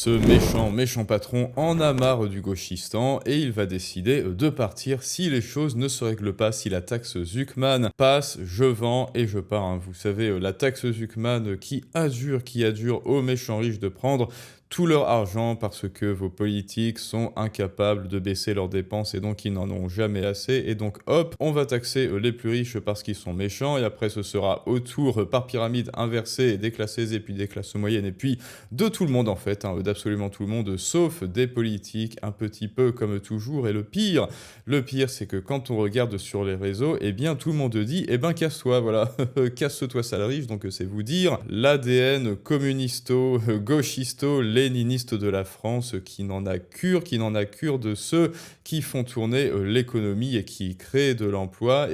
Ce méchant patron en a marre du gauchistan et il va décider de partir si les choses ne se règlent pas, si la taxe Zuckman passe, je vends et je pars. Hein. Vous savez, la taxe Zuckman qui adjure aux méchants riches de prendre tout leur argent parce que vos politiques sont incapables de baisser leurs dépenses et donc ils n'en ont jamais assez. Et donc hop, on va taxer les plus riches parce qu'ils sont méchants et après ce sera au tour par pyramide inversée des classes aisées puis des classes moyennes et puis de tout le monde en fait, hein, d'absolument tout le monde sauf des politiques un petit peu comme toujours. Et le pire c'est que quand on regarde sur les réseaux, eh bien tout le monde dit eh ben casse-toi, voilà, casse-toi sale riche. Donc c'est vous dire l'ADN communisto, gauchisto, léniniste de la France qui n'en a cure de ceux qui font tourner l'économie et qui créent de l'emploi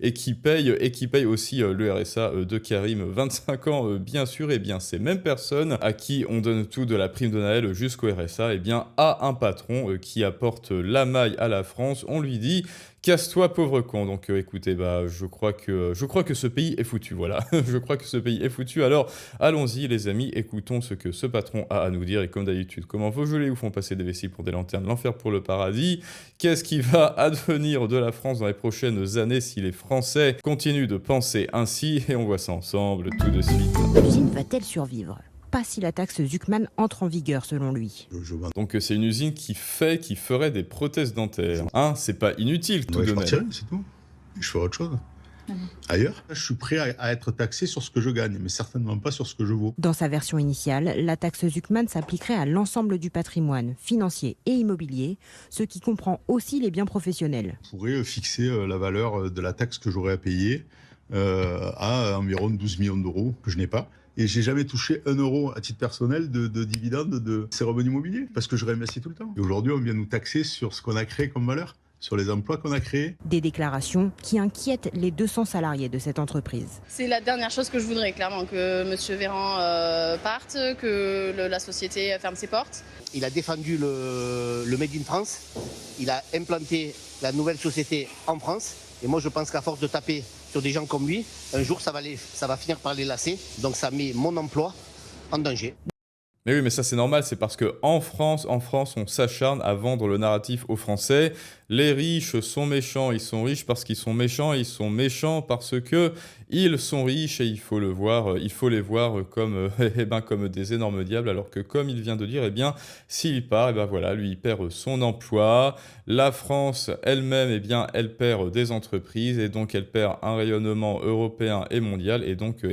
et qui payent aussi le RSA de Karim, 25 ans bien sûr. Et bien ces mêmes personnes à qui on donne tout de la prime de Noël jusqu'au RSA, et bien à un patron qui apporte la maille à la France, on lui dit casse-toi pauvre con. Donc écoutez, je crois que ce pays est foutu, voilà. Je crois que ce pays est foutu. Alors allons-y les amis, écoutons ce que ce patron a à nous dire. Et comme d'habitude, comment vos gelées vous font passer des vessies pour des lanternes, l'enfer pour le paradis. Qu'est-ce qui va advenir de la France dans les prochaines années si les Français continuent de penser ainsi? Et on voit ça ensemble tout de suite. L'usine va-t-elle survivre? Pas si la taxe Zuckman entre en vigueur selon lui. Donc c'est une usine qui ferait des prothèses dentaires. Hein, c'est pas inutile tout de Je même. partirai, c'est tout. Je ferai autre chose. Ailleurs, je suis prêt à être taxé sur ce que je gagne, mais certainement pas sur ce que je vaux. Dans sa version initiale, la taxe Zuckman s'appliquerait à l'ensemble du patrimoine financier et immobilier, ce qui comprend aussi les biens professionnels. Je pourrais fixer la valeur de la taxe que j'aurais à payer à environ 12 millions d'euros, que je n'ai pas. Et j'ai jamais touché 1 euro à titre personnel de dividende de ces revenus immobiliers, parce que je réinvestis tout le temps. Et aujourd'hui, on vient nous taxer sur ce qu'on a créé comme valeur, sur les emplois qu'on a créés. Des déclarations qui inquiètent les 200 salariés de cette entreprise. C'est la dernière chose que je voudrais, clairement, que M. Véran parte, que la société ferme ses portes. Il a défendu le Made in France, il a implanté la nouvelle société en France, et moi je pense qu'à force de taper sur des gens comme lui, un jour ça va finir par les lasser, donc ça met mon emploi en danger. Mais oui, mais ça c'est normal, c'est parce que en France, on s'acharne à vendre le narratif aux Français. Les riches sont méchants, ils sont riches parce qu'ils sont méchants, et ils sont méchants parce que ils sont riches et il faut les voir comme, comme des énormes diables, alors que comme il vient de dire, s'il part, voilà, lui il perd son emploi. La France elle-même, elle perd des entreprises et donc elle perd un rayonnement européen et mondial, et donc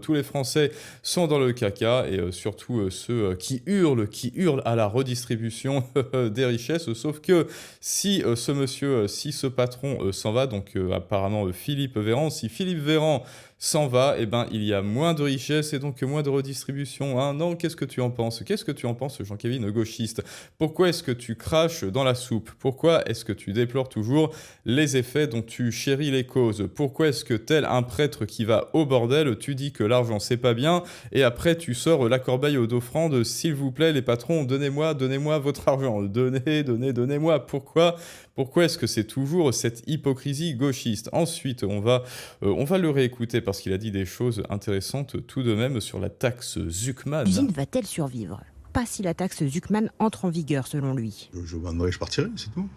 tous les Français sont dans le caca, et surtout ceux qui hurlent à la redistribution des richesses. Sauf que si ce patron s'en va, donc apparemment Philippe Véran, si Philippe Véran s'en va, il y a moins de richesse et donc moins de redistribution. Hein. Non, qu'est-ce que tu en penses? Qu'est-ce que tu en penses, Jean-Kévin gauchiste? Pourquoi est-ce que tu craches dans la soupe? Pourquoi est-ce que tu déplores toujours les effets dont tu chéris les causes? Pourquoi est-ce que, tel un prêtre qui va au bordel, tu dis que l'argent c'est pas bien, et après tu sors la corbeille d'offrande, s'il vous plaît les patrons, donnez-moi votre argent, donnez-moi. Pourquoi est-ce que c'est toujours cette hypocrisie gauchiste? Ensuite, on va le réécouter parce qu'il a dit des choses intéressantes tout de même sur la taxe Zuckman. L'usine va-t-elle survivre? Pas si la taxe Zuckman entre en vigueur selon lui. Je vendrai, je partirai, c'est tout.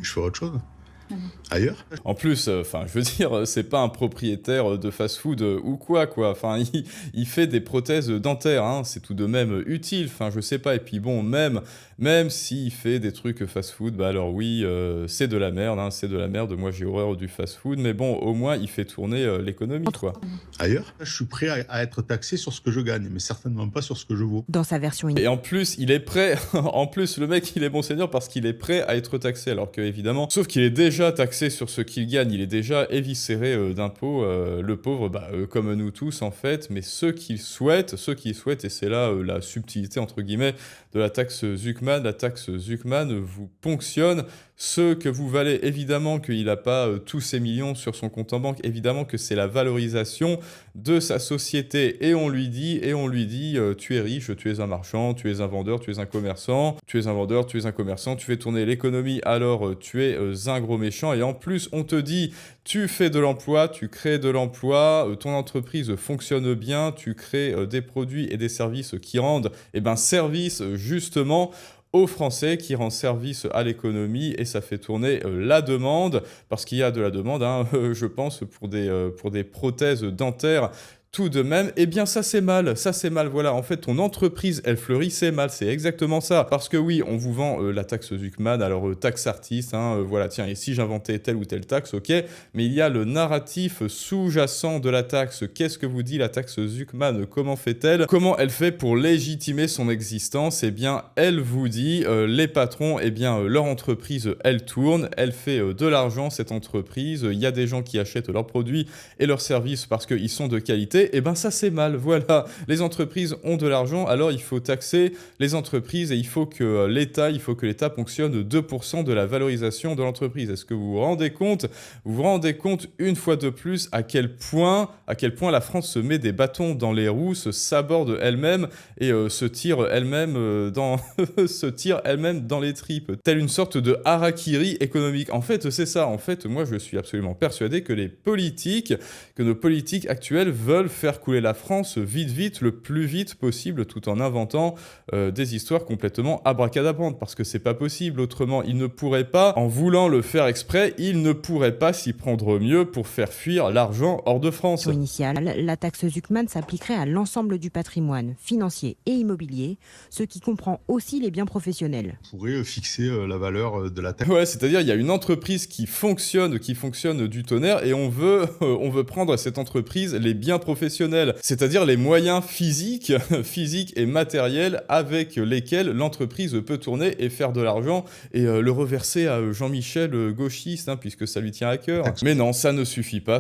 Je ferai autre chose. Ailleurs. En plus, je veux dire, c'est pas un propriétaire de fast-food ou quoi. Enfin, il fait des prothèses dentaires, hein, c'est tout de même utile. Enfin, je sais pas. Et puis bon, même s'il fait des trucs fast-food, alors oui, c'est de la merde, hein, c'est de la merde. Moi, j'ai horreur du fast-food, mais bon, au moins, il fait tourner l'économie, quoi. Ailleurs, je suis prêt à être taxé sur ce que je gagne, mais certainement pas sur ce que je vaux. Dans sa version Et en plus, il est prêt. En plus, le mec, il est bon seigneur parce qu'il est prêt à être taxé, alors que évidemment, sauf qu'il est déjà taxé sur ce qu'il gagne, il est déjà éviscéré d'impôts, le pauvre, comme nous tous en fait. Mais ceux qui souhaitent, et c'est là la subtilité entre guillemets de la taxe Zuckman vous ponctionne ce que vous valez. Évidemment qu'il n'a pas tous ses millions sur son compte en banque, évidemment que c'est la valorisation de sa société et on lui dit tu es riche, tu es un marchand, tu es un vendeur, tu es un commerçant, tu es un vendeur, tu es un commerçant, tu fais tourner l'économie, alors tu es un gros méchant et en plus on te dit tu fais de l'emploi, tu crées de l'emploi, ton entreprise fonctionne bien, tu crées des produits et des services qui rendent service justement aux Français, qui rend service à l'économie et ça fait tourner la demande, parce qu'il y a de la demande, je pense, pour des prothèses dentaires. Tout de même, eh bien ça c'est mal, voilà, en fait ton entreprise elle fleurit, c'est mal, c'est exactement ça, parce que oui, on vous vend la taxe Zuckman, alors taxe artiste, voilà, tiens, et si j'inventais telle ou telle taxe, ok, mais il y a le narratif sous-jacent de la taxe, qu'est-ce que vous dit la taxe Zuckman, comment fait-elle, comment elle fait pour légitimer son existence, eh bien elle vous dit, les patrons, eh bien leur entreprise elle tourne, elle fait de l'argent cette entreprise, il y a des gens qui achètent leurs produits et leurs services parce qu'ils sont de qualité, et ben ça c'est mal, voilà. Les entreprises ont de l'argent, alors il faut taxer les entreprises et il faut que l'État ponctionne 2% de la valorisation de l'entreprise. Est-ce que vous vous rendez compte une fois de plus à quel point la France se met des bâtons dans les roues, se saborde elle-même et se tire elle-même dans les tripes, telle une sorte de harakiri économique. En fait, c'est ça. En fait, moi je suis absolument persuadé que nos politiques actuelles veulent faire couler la France vite, le plus vite possible, tout en inventant des histoires complètement abracadabrantes, parce que c'est pas possible autrement. Ils ne pourraient pas, en voulant le faire exprès, ils ne pourraient pas s'y prendre mieux pour faire fuir l'argent hors de France. Initiale, la taxe Zuckman s'appliquerait à l'ensemble du patrimoine financier et immobilier, ce qui comprend aussi les biens professionnels. On pourrait fixer la valeur de la taxe. Ouais, c'est-à-dire il y a une entreprise qui fonctionne du tonnerre et on veut prendre à cette entreprise les biens professionnels, c'est-à-dire les moyens physiques et matériels avec lesquels l'entreprise peut tourner et faire de l'argent et le reverser à Jean-Michel gauchiste, puisque ça lui tient à cœur. Mais non, ça ne suffit pas.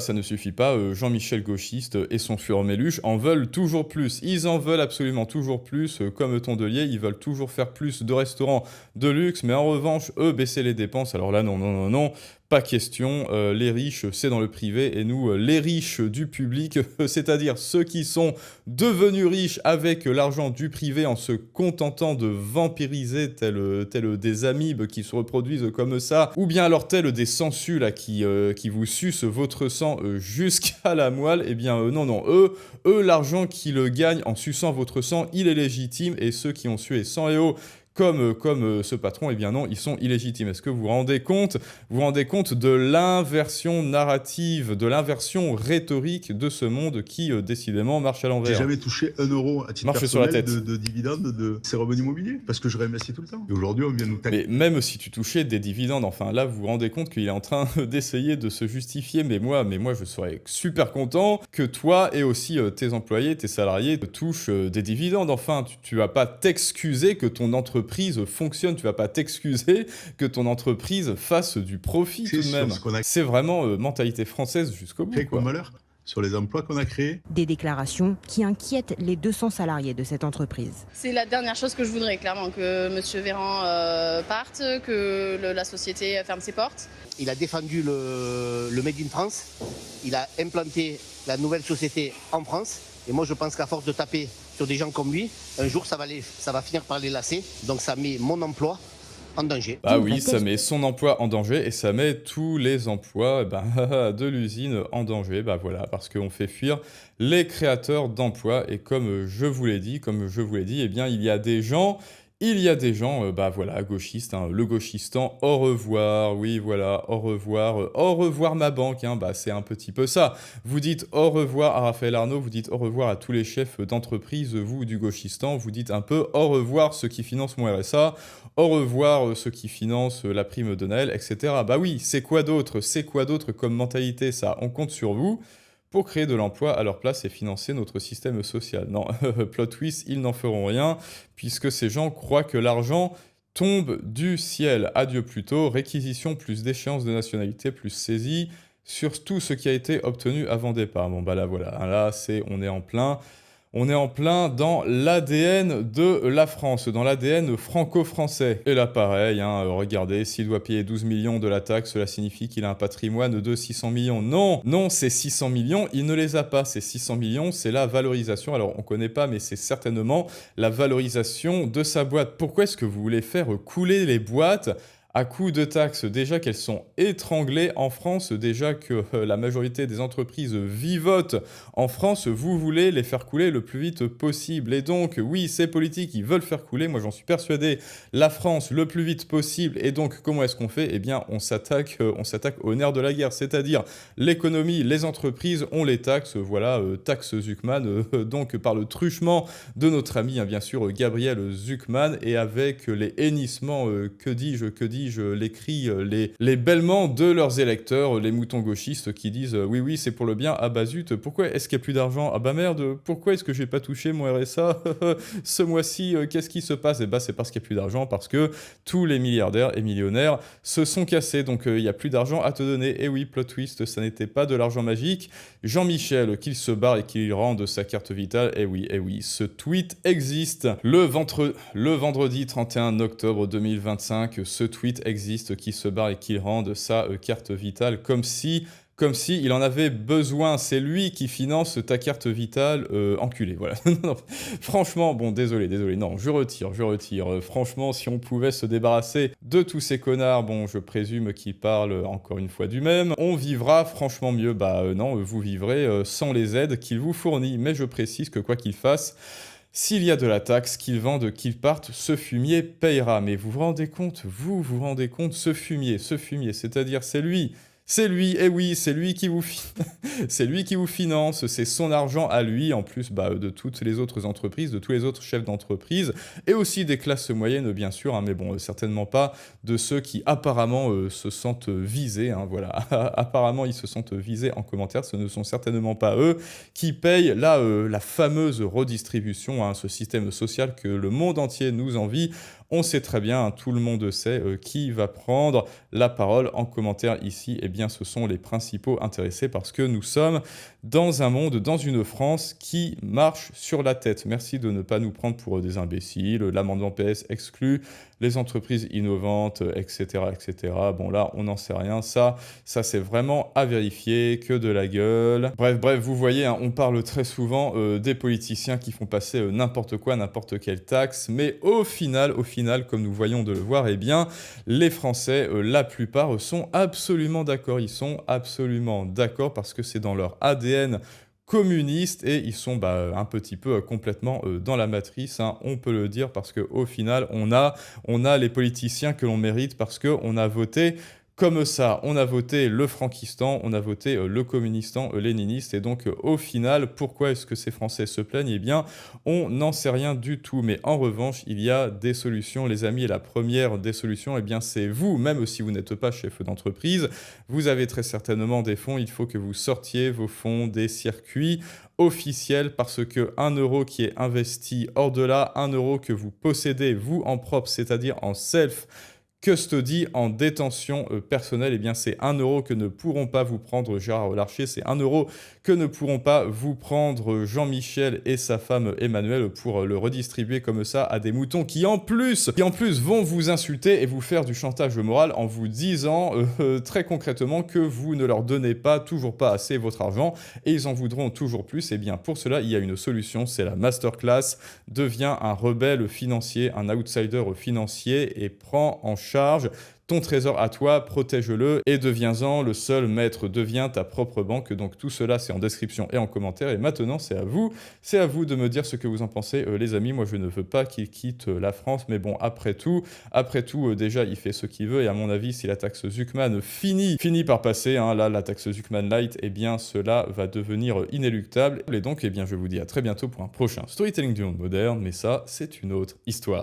Jean-Michel gauchiste et son furmeluche en veulent toujours plus. Ils en veulent absolument toujours plus, comme Tondelier, ils veulent toujours faire plus de restaurants de luxe, mais en revanche, eux, baisser les dépenses. Alors là, non. Pas question, les riches, c'est dans le privé, et nous, les riches du public, c'est-à-dire ceux qui sont devenus riches avec l'argent du privé en se contentant de vampiriser tel des amibes qui se reproduisent comme ça, ou bien alors tel des sangsues là, qui vous sucent votre sang jusqu'à la moelle, eh bien non, eux, l'argent qu'ils gagnent en suçant votre sang, il est légitime, et ceux qui ont sué sang et eau, comme ce patron, eh bien non, ils sont illégitimes. Est-ce que vous vous rendez compte de l'inversion narrative, de l'inversion rhétorique de ce monde qui, décidément, marche à l'envers. J'ai jamais touché 1 euro à titre Marche sur la personnel tête. de dividendes de ces revenus immobiliers, parce que je réinvestis tout le temps. Et aujourd'hui, on vient nous taxer. Mais même si tu touchais des dividendes, enfin là, vous vous rendez compte qu'il est en train d'essayer de se justifier, mais moi, je serais super content que toi et aussi tes employés, tes salariés touchent des dividendes. Enfin, tu vas pas t'excuser que ton entreprise fonctionne, tu vas pas t'excuser que ton entreprise fasse du profit tout de même. C'est vraiment mentalité française jusqu'au bout. Comme malheur sur les emplois qu'on a créés. Des déclarations qui inquiètent les 200 salariés de cette entreprise. C'est la dernière chose que je voudrais, clairement, que M. Véran parte, que la société ferme ses portes. Il a défendu le Made in France, il a implanté la nouvelle société en France, et moi je pense qu'à force de taper sur des gens comme lui, un jour ça va finir par les lasser, donc ça met mon emploi en danger. Ah oui, ça met son emploi en danger et ça met tous les emplois de l'usine en danger, voilà, parce qu'on fait fuir les créateurs d'emplois et comme je vous l'ai dit, eh bien il y a des gens gauchistes, le gauchistan, au revoir, oui, voilà, au revoir ma banque, c'est un petit peu ça. Vous dites au revoir à Raphaël Arnaud, vous dites au revoir à tous les chefs d'entreprise, vous, du gauchistan, vous dites un peu au revoir ceux qui financent mon RSA, au revoir ceux qui financent la prime de Noël, etc. Oui, c'est quoi d'autre comme mentalité, ça? On compte sur vous pour créer de l'emploi à leur place et financer notre système social. Non, plot twist, ils n'en feront rien, puisque ces gens croient que l'argent tombe du ciel. Adieu plutôt, réquisition plus déchéance de nationalité plus saisie sur tout ce qui a été obtenu avant départ. Là voilà, là on est en plein On est en plein dans l'ADN de la France, dans l'ADN franco-français. Et là, pareil, regardez, s'il doit payer 12 millions de la taxe, cela signifie qu'il a un patrimoine de 600 millions. Non, non, ces 600 millions, il ne les a pas. Ces 600 millions, c'est la valorisation. Alors, on connaît pas, mais c'est certainement la valorisation de sa boîte. Pourquoi est-ce que vous voulez faire couler les boîtes à coût de taxes, déjà qu'elles sont étranglées en France, déjà que la majorité des entreprises vivotent en France, vous voulez les faire couler le plus vite possible. Et donc, oui, ces politiques, ils veulent faire couler, moi j'en suis persuadé, la France le plus vite possible. Et donc, comment est-ce qu'on fait? Eh bien, on s'attaque au nerf de la guerre, c'est-à-dire l'économie, les entreprises, on les taxe, voilà, taxe Zuckman, donc par le truchement de notre ami, bien sûr, Gabriel Zuckman, et avec les hennissements, les cris, les bêlements de leurs électeurs, les moutons gauchistes qui disent oui, oui, c'est pour le bien, ah bah zut, pourquoi est-ce qu'il n'y a plus d'argent? Ah bah merde, pourquoi est-ce que j'ai pas touché mon RSA ce mois-ci? Qu'est-ce qui se passe? Eh bah c'est parce qu'il n'y a plus d'argent, parce que tous les milliardaires et millionnaires se sont cassés, donc il n'y a plus d'argent à te donner. Et oui, plot twist, ça n'était pas de l'argent magique. Jean-Michel, qu'il se barre et qu'il rende sa carte vitale, eh oui, ce tweet existe. Le vendredi 31 octobre 2025, ce tweet existe, qui se barre et qui rende sa carte vitale comme si il en avait besoin. C'est lui qui finance ta carte vitale, enculé, voilà. Non, franchement, bon, désolé, non, je retire. Franchement, si on pouvait se débarrasser de tous ces connards, bon, je présume qu'ils parlent encore une fois du même, on vivra franchement mieux. Bah non, vous vivrez sans les aides qu'il vous fournit. Mais je précise que quoi qu'il fasse, s'il y a de la taxe, qu'ils vendent, qu'ils partent, ce fumier payera. Mais vous vous rendez compte, ce fumier, c'est-à-dire c'est lui, et oui, c'est lui qui vous c'est lui qui vous finance, c'est son argent à lui, en plus de toutes les autres entreprises, de tous les autres chefs d'entreprise, et aussi des classes moyennes, bien sûr, mais bon, certainement pas de ceux qui apparemment se sentent visés, voilà. Apparemment, ils se sentent visés en commentaire, ce ne sont certainement pas eux qui payent la fameuse redistribution, ce système social que le monde entier nous envie. On sait très bien, tout le monde sait qui va prendre la parole en commentaire ici. Eh bien, ce sont les principaux intéressés parce que nous sommes dans un monde, dans une France qui marche sur la tête. Merci de ne pas nous prendre pour des imbéciles. L'amendement PS exclut les entreprises innovantes, etc., etc. Bon, là, on n'en sait rien. Ça c'est vraiment à vérifier, que de la gueule. Bref, vous voyez, on parle très souvent des politiciens qui font passer n'importe quoi, n'importe quelle taxe, mais au final, comme nous voyons de le voir, eh bien, les Français, la plupart, sont absolument d'accord. Ils sont absolument d'accord parce que c'est dans leur ADN communistes et ils sont un petit peu complètement dans la matrice, on peut le dire, parce qu'au final, on a les politiciens que l'on mérite parce qu'on a voté comme ça. On a voté le franquistan, on a voté le communistan léniniste, et donc au final, pourquoi est-ce que ces Français se plaignent? Eh bien, on n'en sait rien du tout, mais en revanche, il y a des solutions, les amis, et la première des solutions, eh bien, c'est vous, même si vous n'êtes pas chef d'entreprise, vous avez très certainement des fonds, il faut que vous sortiez vos fonds des circuits officiels, parce que 1 euro qui est investi hors de là, 1 euro que vous possédez, vous, en propre, c'est-à-dire en self, custody, en détention personnelle, eh bien c'est 1 euro que ne pourront pas vous prendre Gérard Larcher, c'est 1 euro que ne pourront pas vous prendre Jean-Michel et sa femme Emmanuelle pour le redistribuer comme ça à des moutons qui en plus vont vous insulter et vous faire du chantage moral en vous disant très concrètement que vous ne leur donnez toujours pas assez votre argent et ils en voudront toujours plus. Et bien pour cela, il y a une solution, c'est la masterclass. Deviens un rebelle financier, un outsider financier et prends en charge ton trésor à toi, protège-le et deviens-en le seul maître, deviens ta propre banque. Donc tout cela, c'est en description et en commentaire. Et maintenant, c'est à vous de me dire ce que vous en pensez, les amis. Moi, je ne veux pas qu'il quitte la France, mais bon, après tout, déjà, il fait ce qu'il veut. Et à mon avis, si la taxe Zuckman finit par passer, là, la taxe Zuckman Light, eh bien, cela va devenir inéluctable. Et donc, eh bien, je vous dis à très bientôt pour un prochain Storytelling du monde moderne. Mais ça, c'est une autre histoire.